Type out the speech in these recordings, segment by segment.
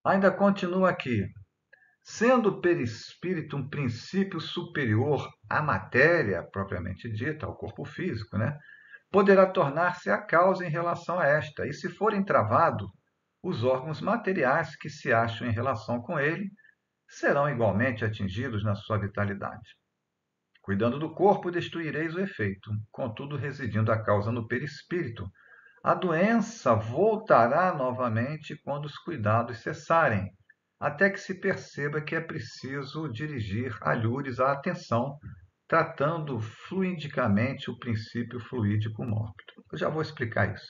Ainda continua aqui. Sendo o perispírito um princípio superior à matéria propriamente dita, ao corpo físico, né? Poderá tornar-se a causa em relação a esta, e se for entravado, os órgãos materiais que se acham em relação com ele serão igualmente atingidos na sua vitalidade. Cuidando do corpo, destruireis o efeito, contudo, residindo a causa no perispírito. A doença voltará novamente quando os cuidados cessarem, até que se perceba que é preciso dirigir alhures à atenção, tratando fluidicamente o princípio fluídico mórbido. Eu já vou explicar isso.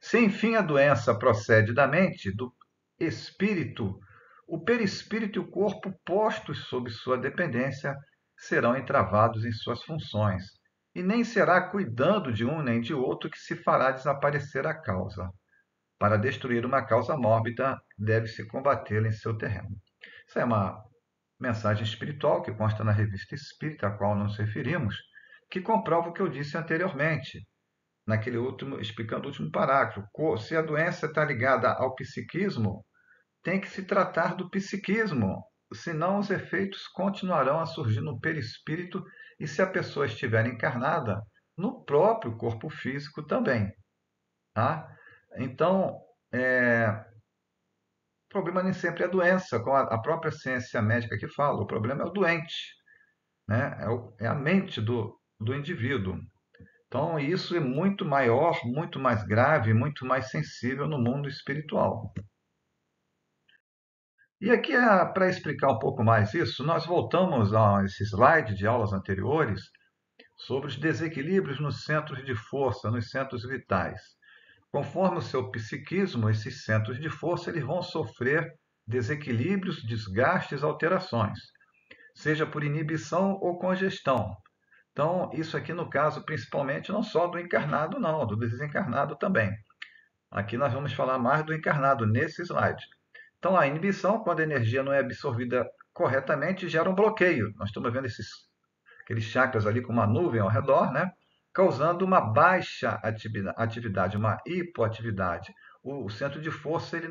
Se, enfim, a doença procede da mente, do espírito, o perispírito e o corpo, postos sob sua dependência, serão entravados em suas funções, e nem será cuidando de um nem de outro que se fará desaparecer a causa. Para destruir uma causa mórbida, deve-se combatê-la em seu terreno. Isso é uma mensagem espiritual que consta na revista Espírita, a qual nos referimos, que comprova o que eu disse anteriormente, naquele último, explicando o último parágrafo. Se a doença está ligada ao psiquismo, tem que se tratar do psiquismo, senão os efeitos continuarão a surgir no perispírito e, se a pessoa estiver encarnada, no próprio corpo físico também. Tá? Então, o problema nem sempre é a doença, como a própria ciência médica que fala, o problema é o doente, né? É a mente do indivíduo. Então, isso é muito maior, muito mais grave, muito mais sensível no mundo espiritual. E aqui, para explicar um pouco mais isso, nós voltamos a esse slide de aulas anteriores sobre os desequilíbrios nos centros de força, nos centros vitais. Conforme o seu psiquismo, esses centros de força eles vão sofrer desequilíbrios, desgastes, alterações, seja por inibição ou congestão. Então, isso aqui no caso, principalmente, não só do encarnado, não, do desencarnado também. Aqui nós vamos falar mais do encarnado nesse slide. Então, a inibição, quando a energia não é absorvida corretamente, gera um bloqueio. Nós estamos vendo aqueles chakras ali com uma nuvem ao redor, né? Causando uma baixa atividade, uma hipoatividade. O centro de força ele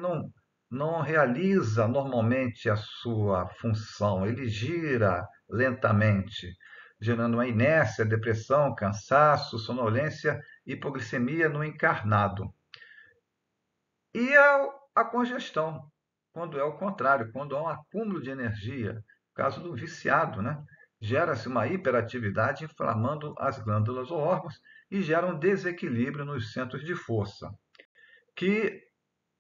não realiza normalmente a sua função, ele gira lentamente, gerando uma inércia, depressão, cansaço, sonolência, hipoglicemia no encarnado. E a congestão, quando é o contrário, quando há um acúmulo de energia, no caso do viciado, né? Gera-se uma hiperatividade inflamando as glândulas ou órgãos e gera um desequilíbrio nos centros de força. Que,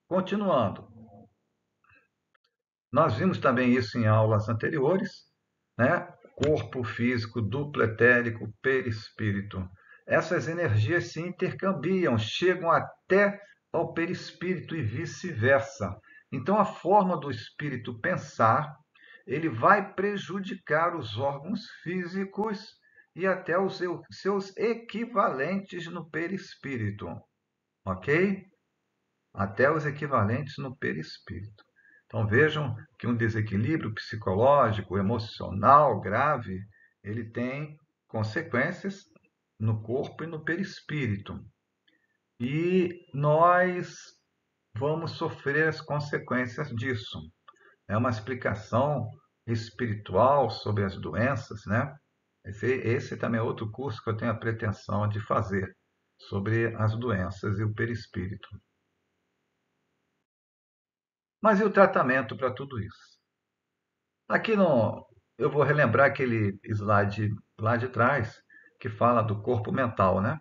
continuando, nós vimos também isso em aulas anteriores, né? Corpo físico, duplo etérico, perispírito. Essas energias se intercambiam, chegam até ao perispírito e vice-versa. Então, a forma do espírito pensar, ele vai prejudicar os órgãos físicos e até os seus equivalentes no perispírito, ok? Até os equivalentes no perispírito. Então vejam que um desequilíbrio psicológico, emocional grave, ele tem consequências no corpo e no perispírito. E nós vamos sofrer as consequências disso. É uma explicação espiritual sobre as doenças, né? Esse também é outro curso que eu tenho a pretensão de fazer sobre as doenças e o perispírito. Mas e o tratamento para tudo isso? Aqui no, eu vou relembrar aquele slide lá de trás que fala do corpo mental, né?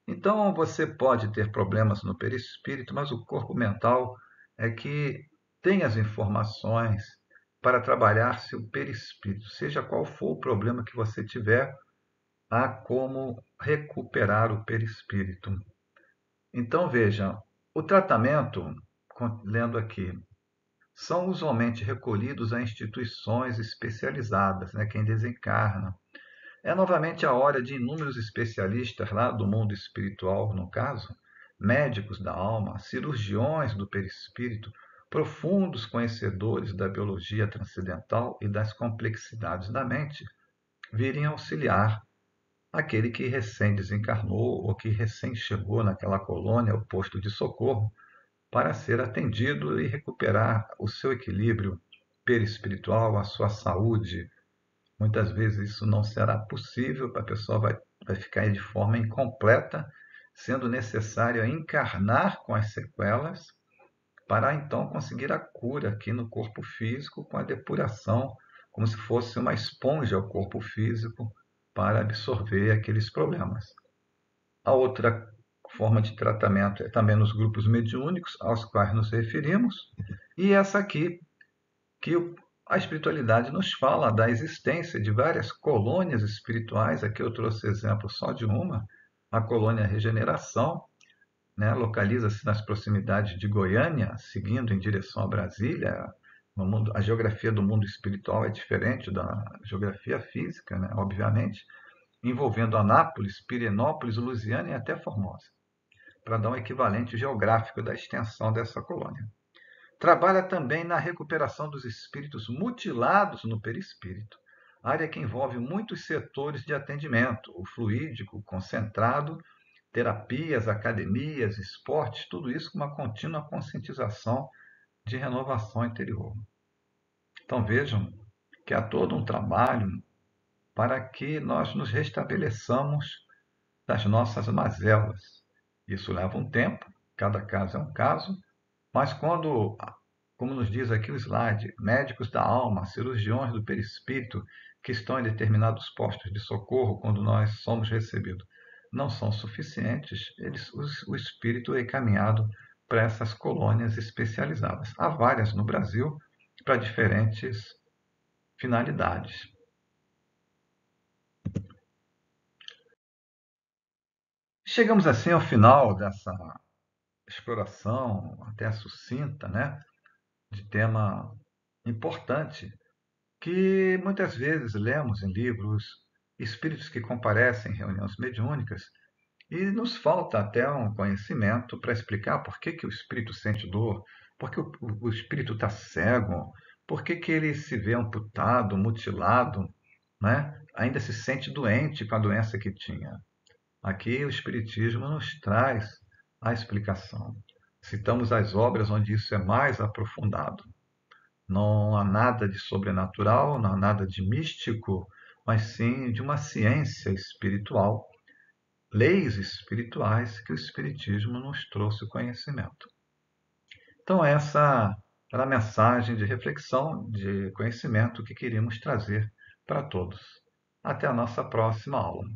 Então você pode ter problemas no perispírito, mas o corpo mental é que tem as informações para trabalhar seu perispírito, seja qual for o problema que você tiver, há como recuperar o perispírito. Então veja, o tratamento, lendo aqui, são usualmente recolhidos a instituições especializadas, né, quem desencarna. É novamente a hora de inúmeros especialistas lá do mundo espiritual, no caso, médicos da alma, cirurgiões do perispírito, profundos conhecedores da biologia transcendental e das complexidades da mente, virem auxiliar aquele que recém desencarnou ou que recém chegou naquela colônia, o posto de socorro, para ser atendido e recuperar o seu equilíbrio perispiritual, a sua saúde. Muitas vezes isso não será possível, a pessoa vai ficar de forma incompleta, sendo necessário encarnar com as sequelas para então conseguir a cura aqui no corpo físico com a depuração, como se fosse uma esponja ao corpo físico para absorver aqueles problemas. A outra forma de tratamento é também nos grupos mediúnicos, aos quais nos referimos, e essa aqui, que a espiritualidade nos fala da existência de várias colônias espirituais. Aqui eu trouxe exemplo só de uma, a colônia Regeneração, né? Localiza-se nas proximidades de Goiânia, seguindo em direção a Brasília. A geografia do mundo espiritual é diferente da geografia física, né? Obviamente, envolvendo Anápolis, Pirenópolis, Lusiana e até Formosa, para dar um equivalente geográfico da extensão dessa colônia. Trabalha também na recuperação dos espíritos mutilados no perispírito, área que envolve muitos setores de atendimento, o fluídico, o concentrado, terapias, academias, esportes, tudo isso com uma contínua conscientização de renovação interior. Então vejam que há todo um trabalho para que nós nos restabeleçamos das nossas mazelas. Isso leva um tempo, cada caso é um caso, mas quando, como nos diz aqui o slide, médicos da alma, cirurgiões do perispírito, que estão em determinados postos de socorro quando nós somos recebidos, não são suficientes, o espírito é encaminhado para essas colônias especializadas. Há várias no Brasil para diferentes finalidades. Chegamos assim ao final dessa exploração, até sucinta, né, de tema importante, que muitas vezes lemos em livros, espíritos que comparecem em reuniões mediúnicas, e nos falta até um conhecimento para explicar por que, que o espírito sente dor, por que o espírito está cego, por que, que ele se vê amputado, mutilado, né? Ainda se sente doente com a doença que tinha. Aqui o Espiritismo nos traz a explicação. Citamos as obras onde isso é mais aprofundado. Não há nada de sobrenatural, não há nada de místico, mas sim de uma ciência espiritual, leis espirituais que o Espiritismo nos trouxe o conhecimento. Então, essa era a mensagem de reflexão, de conhecimento que queríamos trazer para todos. Até a nossa próxima aula.